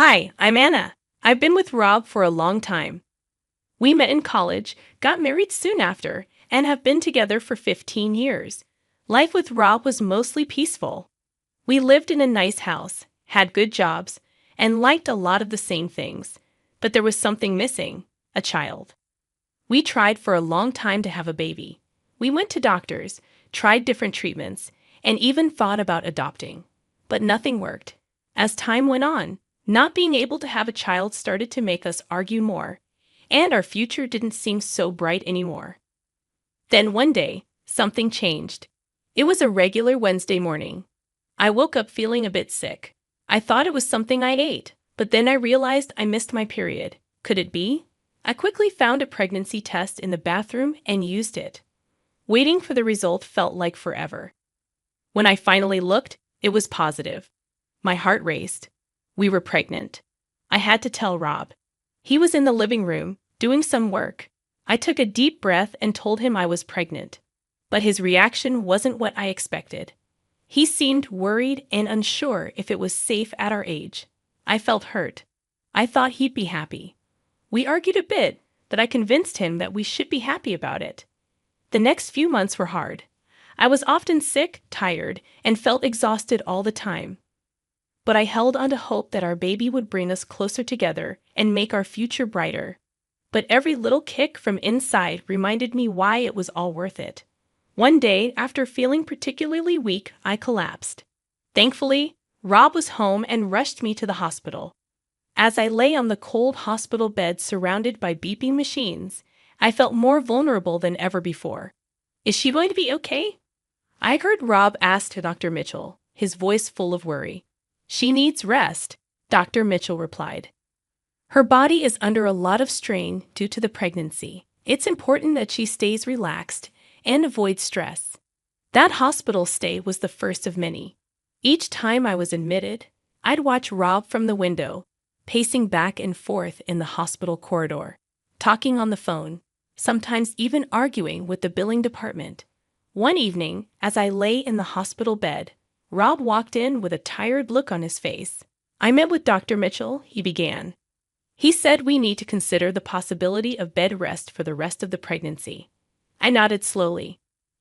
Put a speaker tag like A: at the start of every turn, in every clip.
A: Hi, I'm Anna. I've been with Rob for a long time. We met in college, got married soon after, and have been together for 15 years. Life with Rob was mostly peaceful. We lived in a nice house, had good jobs, and liked a lot of the same things. But there was something missing: a child. We tried for a long time to have a baby. We went to doctors, tried different treatments, and even thought about adopting. But nothing worked. As time went on, not being able to have a child started to make us argue more, and our future didn't seem so bright anymore. Then one day, something changed. It was a regular Wednesday morning. I woke up feeling a bit sick. I thought it was something I ate, but then I realized I missed my period. Could it be? I quickly found a pregnancy test in the bathroom and used it. Waiting for the result felt like forever. When I finally looked, it was positive. My heart raced. We were pregnant. I had to tell Rob. He was in the living room, doing some work. I took a deep breath and told him I was pregnant. But his reaction wasn't what I expected. He seemed worried and unsure if it was safe at our age. I felt hurt. I thought he'd be happy. We argued a bit, but I convinced him that we should be happy about it. The next few months were hard. I was often sick, tired, and felt exhausted all the time. But I held on to hope that our baby would bring us closer together and make our future brighter. But every little kick from inside reminded me why it was all worth it. One day, after feeling particularly weak, I collapsed. Thankfully, Rob was home and rushed me to the hospital. As I lay on the cold hospital bed surrounded by beeping machines, I felt more vulnerable than ever before. Is she going to be okay? I heard Rob ask to Dr. Mitchell, his voice full of worry. She needs rest, Dr. Mitchell replied. Her body is under a lot of strain due to the pregnancy. It's important that she stays relaxed and avoids stress. That hospital stay was the first of many. Each time I was admitted, I'd watch Rob from the window, pacing back and forth in the hospital corridor, talking on the phone, sometimes even arguing with the billing department. One evening, as I lay in the hospital bed, Rob walked in with a tired look on his face. I met with Dr. Mitchell, he began. He said we need to consider the possibility of bed rest for the rest of the pregnancy. I nodded slowly.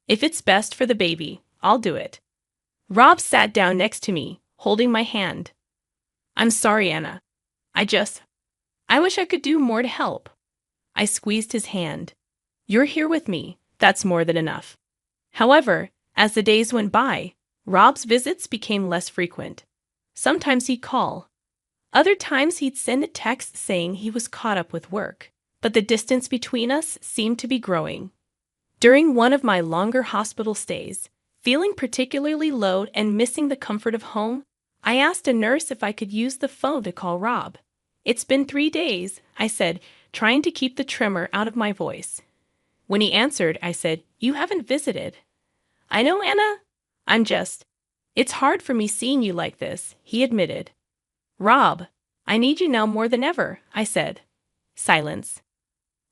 A: If it's best for the baby, I'll do it. Rob sat down next to me, holding my hand. I'm sorry, Anna. I wish I could do more to help. I squeezed his hand. You're here with me. That's more than enough. However, as the days went by, Rob's visits became less frequent. Sometimes he'd call. Other times he'd send a text saying he was caught up with work, but the distance between us seemed to be growing. During one of my longer hospital stays, feeling particularly low and missing the comfort of home, I asked a nurse if I could use the phone to call Rob. It's been 3 days, I said, trying to keep the tremor out of my voice. When he answered, I said, You haven't visited. I know, Anna. It's hard for me seeing you like this, he admitted. Rob, I need you now more than ever, I said. Silence.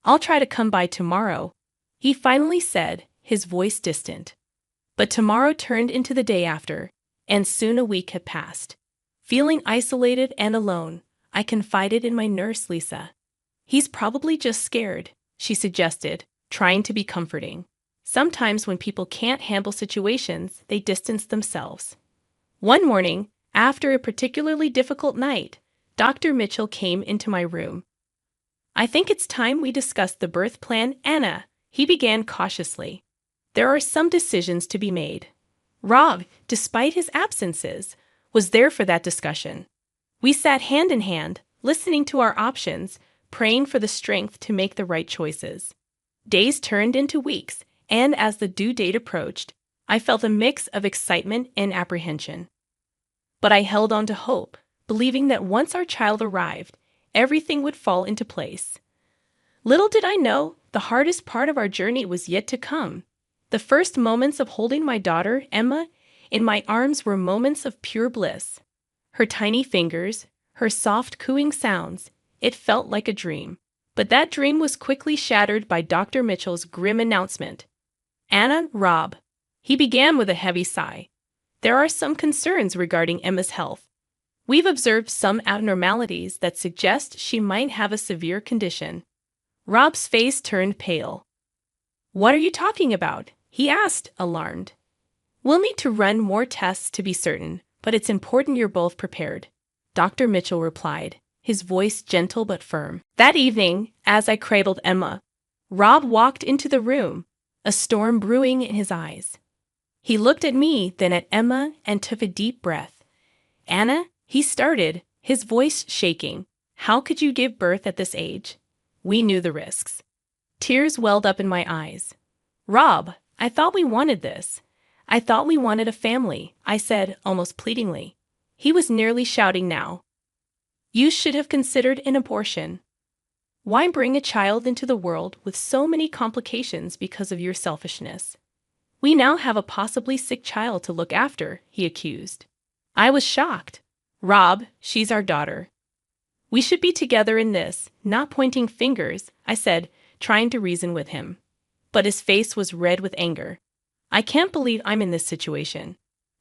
A: I'll try to come by tomorrow, he finally said, his voice distant. But tomorrow turned into the day after, and soon a week had passed. Feeling isolated and alone, I confided in my nurse, Lisa. He's probably just scared, she suggested, trying to be comforting. Sometimes when people can't handle situations, they distance themselves. One morning, after a particularly difficult night, Dr. Mitchell came into my room. I think it's time we discuss the birth plan, Anna, he began cautiously. There are some decisions to be made. Rob, despite his absences, was there for that discussion. We sat hand in hand, listening to our options, praying for the strength to make the right choices. Days turned into weeks, and as the due date approached, I felt a mix of excitement and apprehension. But I held on to hope, believing that once our child arrived, everything would fall into place. Little did I know, the hardest part of our journey was yet to come. The first moments of holding my daughter, Emma, in my arms were moments of pure bliss. Her tiny fingers, her soft cooing sounds, it felt like a dream. But that dream was quickly shattered by Dr. Mitchell's grim announcement. Anna, Rob. He began with a heavy sigh. There are some concerns regarding Emma's health. We've observed some abnormalities that suggest she might have a severe condition. Rob's face turned pale. What are you talking about? He asked, alarmed. We'll need to run more tests to be certain, but it's important you're both prepared, Dr. Mitchell replied, his voice gentle but firm. That evening, as I cradled Emma, Rob walked into the room, a storm brewing in his eyes. He looked at me, then at Emma, and took a deep breath. Anna, he started, his voice shaking. How could you give birth at this age? We knew the risks. Tears welled up in my eyes. Rob, I thought we wanted this. I thought we wanted a family, I said, almost pleadingly. He was nearly shouting now. You should have considered an abortion. Why bring a child into the world with so many complications because of your selfishness? We now have a possibly sick child to look after, he accused. I was shocked. Rob, she's our daughter. We should be together in this, not pointing fingers, I said, trying to reason with him. But his face was red with anger. I can't believe I'm in this situation.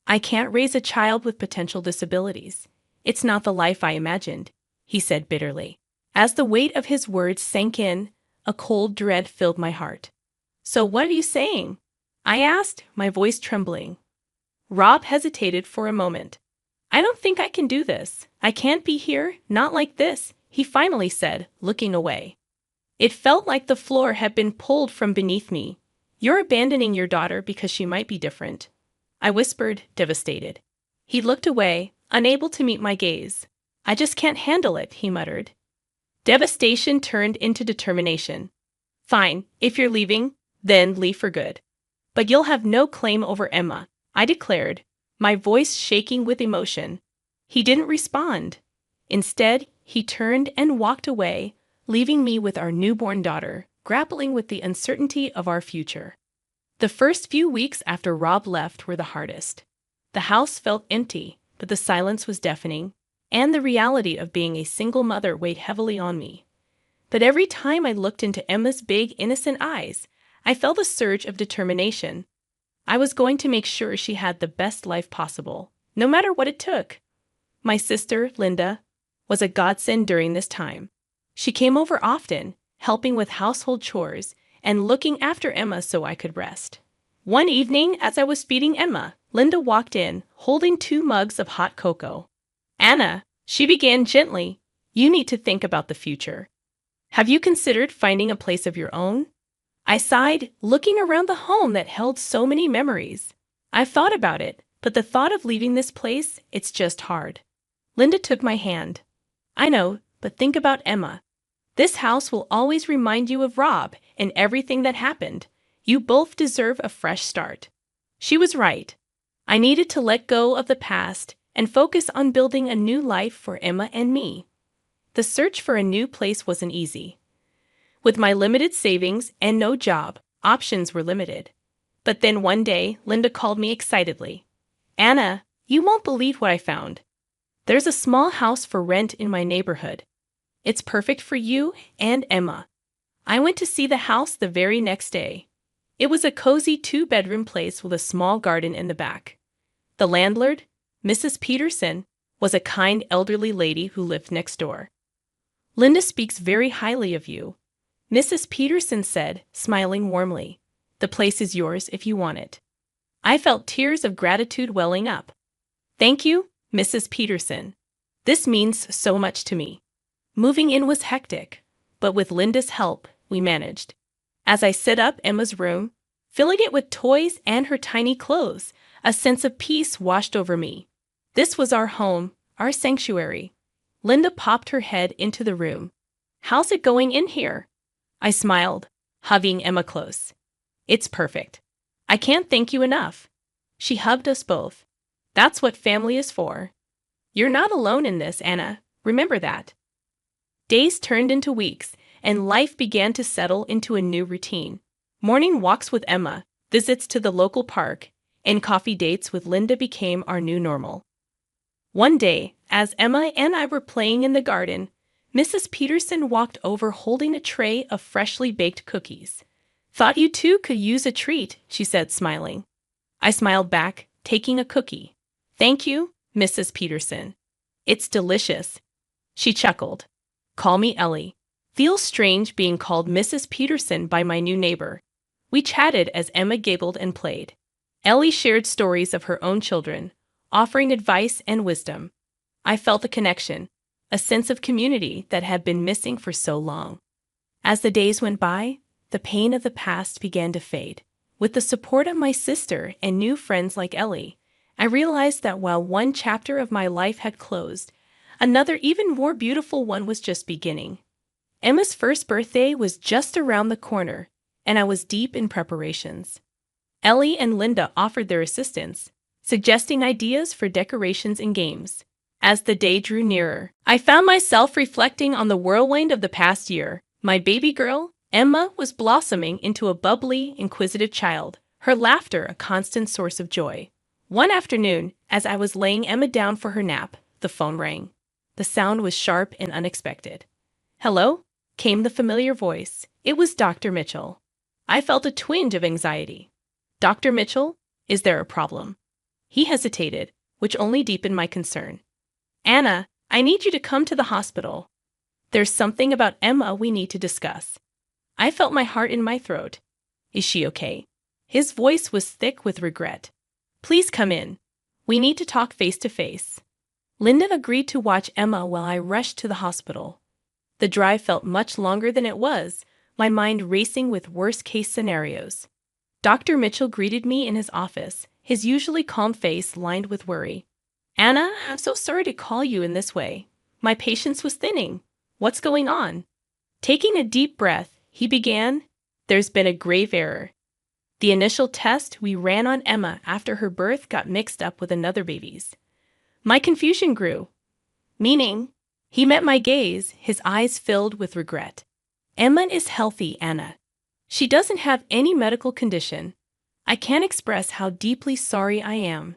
A: I can't raise a child with potential disabilities. It's not the life I imagined, he said bitterly. As the weight of his words sank in, a cold dread filled my heart. So what are you saying? I asked, my voice trembling. Rob hesitated for a moment. I don't think I can do this. I can't be here, not like this, he finally said, looking away. It felt like the floor had been pulled from beneath me. You're abandoning your daughter because she might be different, I whispered, devastated. He looked away, unable to meet my gaze. I just can't handle it, he muttered. Devastation turned into determination. Fine, if you're leaving, then leave for good. But you'll have no claim over Emma, I declared, my voice shaking with emotion. He didn't respond. Instead, he turned and walked away, leaving me with our newborn daughter, grappling with the uncertainty of our future. The first few weeks after Rob left were the hardest. The house felt empty, but the silence was deafening, and the reality of being a single mother weighed heavily on me. But every time I looked into Emma's big, innocent eyes, I felt a surge of determination. I was going to make sure she had the best life possible, no matter what it took. My sister, Linda, was a godsend during this time. She came over often, helping with household chores and looking after Emma so I could rest. One evening, as I was feeding Emma, Linda walked in, holding 2 mugs of hot cocoa. Anna, she began gently, you need to think about the future. Have you considered finding a place of your own? I sighed, looking around the home that held so many memories. I've thought about it, but the thought of leaving this place, it's just hard. Linda took my hand. I know, but think about Emma. This house will always remind you of Rob and everything that happened. You both deserve a fresh start. She was right. I needed to let go of the past and focus on building a new life for Emma and me. The search for a new place wasn't easy. With my limited savings and no job, options were limited. But then one day, Linda called me excitedly. Anna, you won't believe what I found. There's a small house for rent in my neighborhood. It's perfect for you and Emma. I went to see the house the very next day. It was a cozy 2-bedroom place with a small garden in the back. The landlord, Mrs. Peterson, was a kind elderly lady who lived next door. Linda speaks very highly of you, Mrs. Peterson said, smiling warmly. The place is yours if you want it. I felt tears of gratitude welling up. Thank you, Mrs. Peterson. This means so much to me. Moving in was hectic, but with Linda's help, we managed. As I set up Emma's room, filling it with toys and her tiny clothes, a sense of peace washed over me. This was our home, our sanctuary. Linda popped her head into the room. How's it going in here? I smiled, hugging Emma close. It's perfect. I can't thank you enough. She hugged us both. That's what family is for. You're not alone in this, Anna. Remember that. Days turned into weeks, and life began to settle into a new routine. Morning walks with Emma, visits to the local park, and coffee dates with Linda became our new normal. One day, as Emma and I were playing in the garden, Mrs. Peterson walked over holding a tray of freshly baked cookies. Thought you two could use a treat, she said, smiling. I smiled back, taking a cookie. Thank you, Mrs. Peterson. It's delicious. She chuckled. Call me Ellie. Feels strange being called Mrs. Peterson by my new neighbor. We chatted as Emma giggled and played. Ellie shared stories of her own children, offering advice and wisdom. I felt a connection, a sense of community that had been missing for so long. As the days went by, the pain of the past began to fade. With the support of my sister and new friends like Ellie, I realized that while one chapter of my life had closed, another even more beautiful one was just beginning. Emma's first birthday was just around the corner, and I was deep in preparations. Ellie and Linda offered their assistance, suggesting ideas for decorations and games. As the day drew nearer, I found myself reflecting on the whirlwind of the past year. My baby girl, Emma, was blossoming into a bubbly, inquisitive child, her laughter a constant source of joy. One afternoon, as I was laying Emma down for her nap, the phone rang. The sound was sharp and unexpected. "Hello?" came the familiar voice. It was Dr. Mitchell. I felt a twinge of anxiety. "Dr. Mitchell, is there a problem?" He hesitated, which only deepened my concern. "Anna, I need you to come to the hospital. There's something about Emma we need to discuss." I felt my heart in my throat. "Is she okay?" His voice was thick with regret. "Please come in. We need to talk face to face." Linda agreed to watch Emma while I rushed to the hospital. The drive felt much longer than it was, my mind racing with worst-case scenarios. Dr. Mitchell greeted me in his office, his usually calm face lined with worry. "Anna, I'm so sorry to call you in this way. My patience was thinning. What's going on?" Taking a deep breath, he began, "There's been a grave error. The initial test we ran on Emma after her birth got mixed up with another baby's." My confusion grew. "Meaning?" He met my gaze, his eyes filled with regret. "Emma is healthy, Anna. She doesn't have any medical condition. I can't express how deeply sorry I am."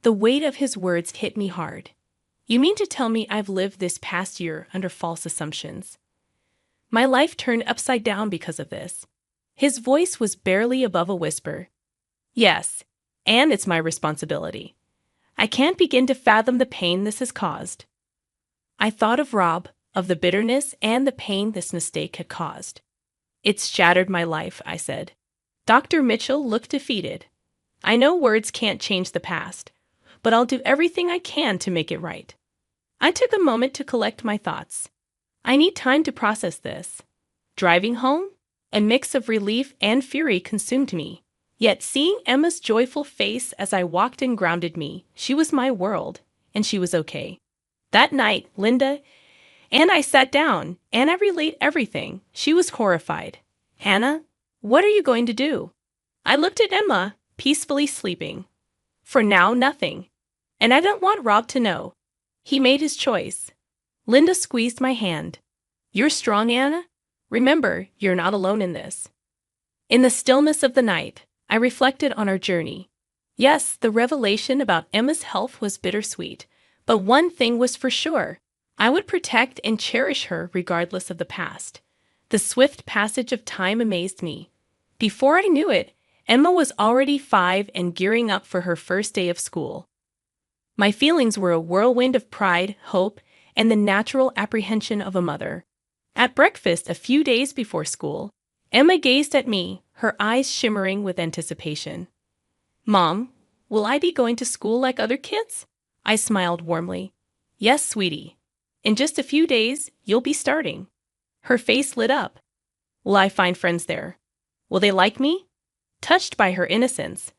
A: The weight of his words hit me hard. "You mean to tell me I've lived this past year under false assumptions? My life turned upside down because of this." His voice was barely above a whisper. "Yes, and it's my responsibility. I can't begin to fathom the pain this has caused." I thought of Rob, of the bitterness and the pain this mistake had caused. "It's shattered my life," I said. Dr. Mitchell looked defeated. "I know words can't change the past, but I'll do everything I can to make it right." I took a moment to collect my thoughts. I need time to process this. Driving home, a mix of relief and fury consumed me. Yet seeing Emma's joyful face as I walked in grounded me. She was my world, and she was okay. That night, Linda and I sat down, and I relayed everything. She was horrified. "Hannah, what are you going to do?" I looked at Emma, peacefully sleeping. "For now, nothing. And I don't want Rob to know. He made his choice." Linda squeezed my hand. "You're strong, Anna. Remember, you're not alone in this." In the stillness of the night, I reflected on our journey. Yes, the revelation about Emma's health was bittersweet, but one thing was for sure. I would protect and cherish her regardless of the past. The swift passage of time amazed me. Before I knew it, Emma was already 5 and gearing up for her first day of school. My feelings were a whirlwind of pride, hope, and the natural apprehension of a mother. At breakfast a few days before school, Emma gazed at me, her eyes shimmering with anticipation. "Mom, will I be going to school like other kids?" I smiled warmly. "Yes, sweetie. In just a few days, you'll be starting." Her face lit up. "Will I find friends there? Will they like me?" Touched by her innocence,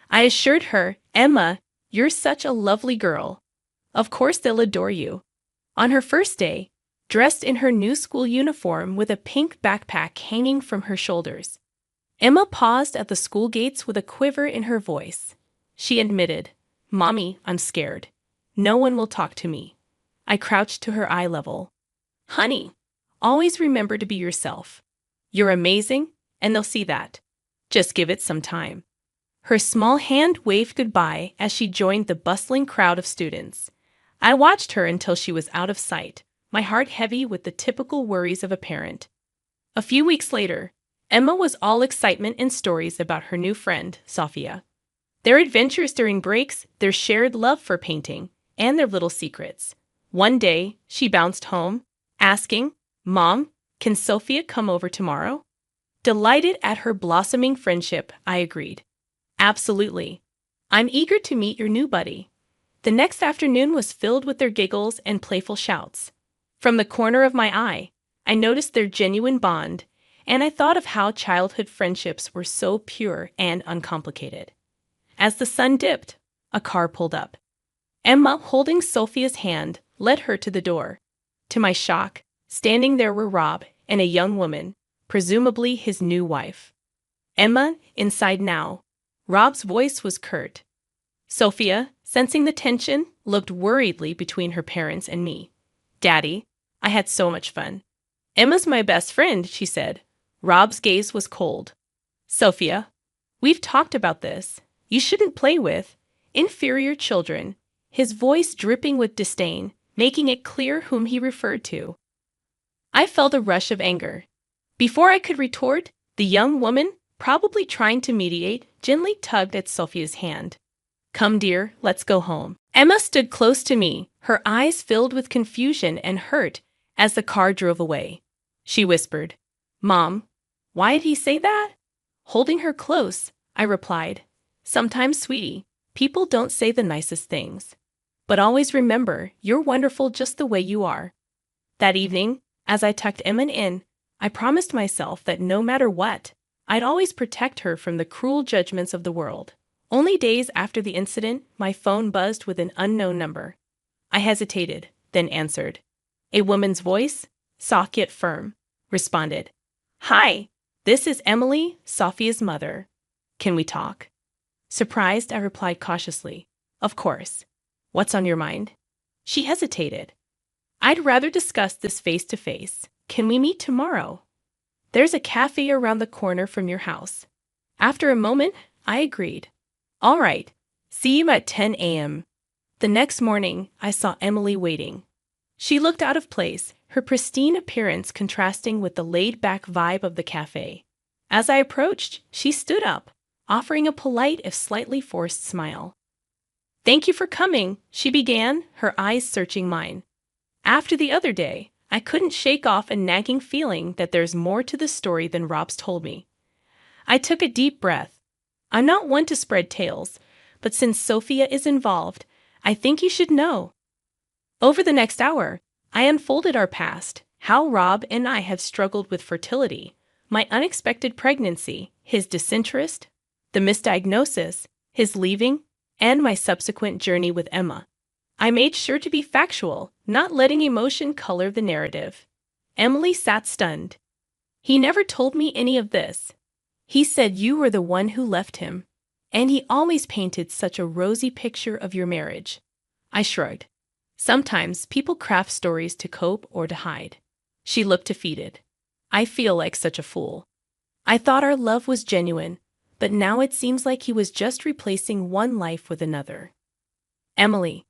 A: I assured her, "Emma, you're such a lovely girl. Of course they'll adore you." On her first day, dressed in her new school uniform with a pink backpack hanging from her shoulders, Emma paused at the school gates with a quiver in her voice. She admitted, "Mommy, I'm scared. No one will talk to me." I crouched to her eye level. "Honey, always remember to be yourself. You're amazing, and they'll see that. Just give it some time." Her small hand waved goodbye as she joined the bustling crowd of students. I watched her until she was out of sight, my heart heavy with the typical worries of a parent. A few weeks later, Emma was all excitement and stories about her new friend, Sophia. Their adventures during breaks, their shared love for painting, and their little secrets. One day, she bounced home, asking, "Mom, can Sophia come over tomorrow?" Delighted at her blossoming friendship, I agreed. "Absolutely. I'm eager to meet your new buddy." The next afternoon was filled with their giggles and playful shouts. From the corner of my eye, I noticed their genuine bond, and I thought of how childhood friendships were so pure and uncomplicated. As the sun dipped, a car pulled up. Emma, holding Sophia's hand, led her to the door. To my shock, standing there were Rob and a young woman, presumably his new wife. Emma, inside now. Rob's voice was curt. Sophia, sensing the tension, looked worriedly between her parents and me. "Daddy, I had so much fun." "Emma's my best friend," she said. Rob's gaze was cold. "Sophia, we've talked about this. You shouldn't play with inferior children," his voice dripping with disdain, making it clear whom he referred to. I felt a rush of anger. Before I could retort, the young woman, probably trying to mediate, gently tugged at Sophia's hand. "Come, dear, let's go home." Emma stood close to me, her eyes filled with confusion and hurt as the car drove away. She whispered, "Mom, why did he say that?" Holding her close, I replied, "Sometimes, sweetie, people don't say the nicest things. But always remember, you're wonderful just the way you are." That evening, as I tucked Emma in, I promised myself that no matter what, I'd always protect her from the cruel judgments of the world. Only days after the incident, my phone buzzed with an unknown number. I hesitated, then answered. A woman's voice, soft yet firm, responded, "Hi, this is Emily, Sophia's mother. Can we talk?" Surprised, I replied cautiously, "Of course. What's on your mind?" She hesitated. "I'd rather discuss this face to face. Can we meet tomorrow? There's a cafe around the corner from your house." After a moment, I agreed. "All right. See you at 10 a.m. The next morning, I saw Emily waiting. She looked out of place, her pristine appearance contrasting with the laid-back vibe of the cafe. As I approached, she stood up, offering a polite if slightly forced smile. "Thank you for coming," she began, her eyes searching mine. After the other day, I couldn't shake off a nagging feeling that there's more to the story than Rob's told me. I took a deep breath. I'm not one to spread tales, but since Sophia is involved, I think you should know. Over the next hour, I unfolded our past, how Rob and I have struggled with fertility, my unexpected pregnancy, his disinterest, the misdiagnosis, his leaving, and my subsequent journey with Emma. I made sure to be factual, not letting emotion color the narrative. Emily sat stunned. "He never told me any of this. He said you were the one who left him, and he always painted such a rosy picture of your marriage." I shrugged. Sometimes people craft stories to cope or to hide. She looked defeated. "I feel like such a fool. I thought our love was genuine, but now it seems like he was just replacing one life with another." "Emily,"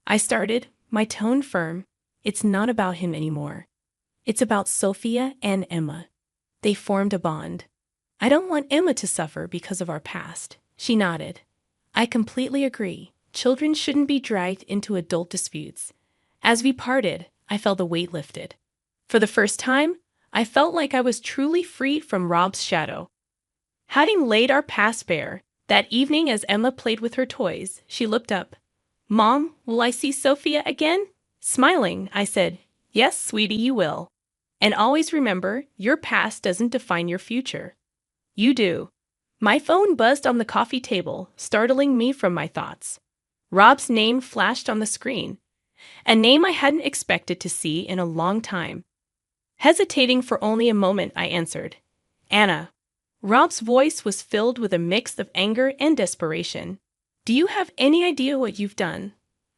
A: I started, my tone firm, "it's not about him anymore. It's about Sophia and Emma. They formed a bond. I don't want Emma to suffer because of our past." She nodded. "I completely agree. Children shouldn't be dragged into adult disputes." As we parted, I felt the weight lifted. For the first time, I felt like I was truly free from Rob's shadow. Having laid our past bare, that evening as Emma played with her toys, she looked up. "Mom, will I see Sophia again?" Smiling, I said, "Yes, sweetie, you will. And always remember, your past doesn't define your future. You do." My phone buzzed on the coffee table, startling me from my thoughts. Rob's name flashed on the screen, a name I hadn't expected to see in a long time. Hesitating for only a moment, I answered, "Anna." Rob's voice was filled with a mix of anger and desperation. "Do you have any idea what you've done?"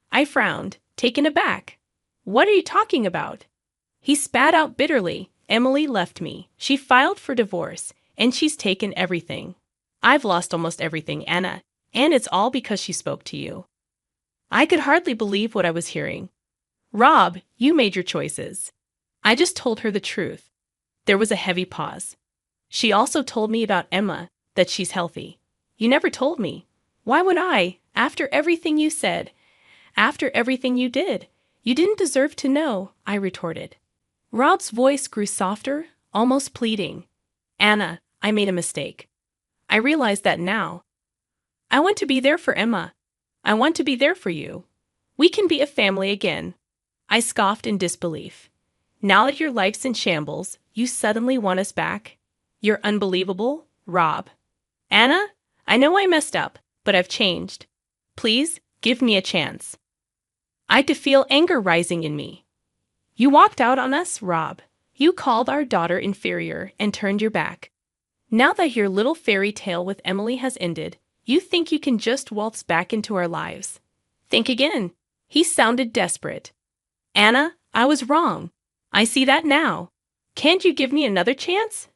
A: I frowned, taken aback. "What are you talking about?" He spat out bitterly. "Emily left me. She filed for divorce, and she's taken everything. I've lost almost everything, Anna, and it's all because she spoke to you." I could hardly believe what I was hearing. "Rob, you made your choices." I just told her the truth. There was a heavy pause. "She also told me about Emma, that she's healthy." "You never told me. Why would I, after everything you said, after everything you did? You didn't deserve to know, I retorted. Rob's voice grew softer, almost pleading. Anna, I made a mistake. I realize that now. I want to be there for Emma. I want to be there for you. We can be a family again. I scoffed in disbelief. Now that your life's in shambles, you suddenly want us back? You're unbelievable, Rob. Anna, I know I messed up, but I've changed. Please, give me a chance. I could feel anger rising in me. You walked out on us, Rob. You called our daughter inferior and turned your back. Now that your little fairy tale with Emily has ended, you think you can just waltz back into our lives. Think again. He sounded desperate. Anna, I was wrong. I see that now. Can't you give me another chance?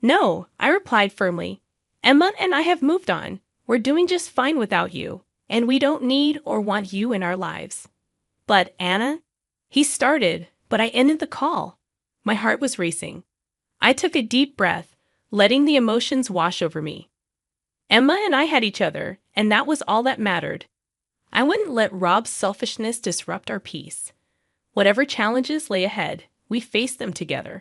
A: No, I replied firmly. Emma and I have moved on. We're doing just fine without you, and we don't need or want you in our lives. But Anna? He started, but I ended the call. My heart was racing. I took a deep breath, letting the emotions wash over me. Emma and I had each other, and that was all that mattered. I wouldn't let Rob's selfishness disrupt our peace. Whatever challenges lay ahead, we faced them together.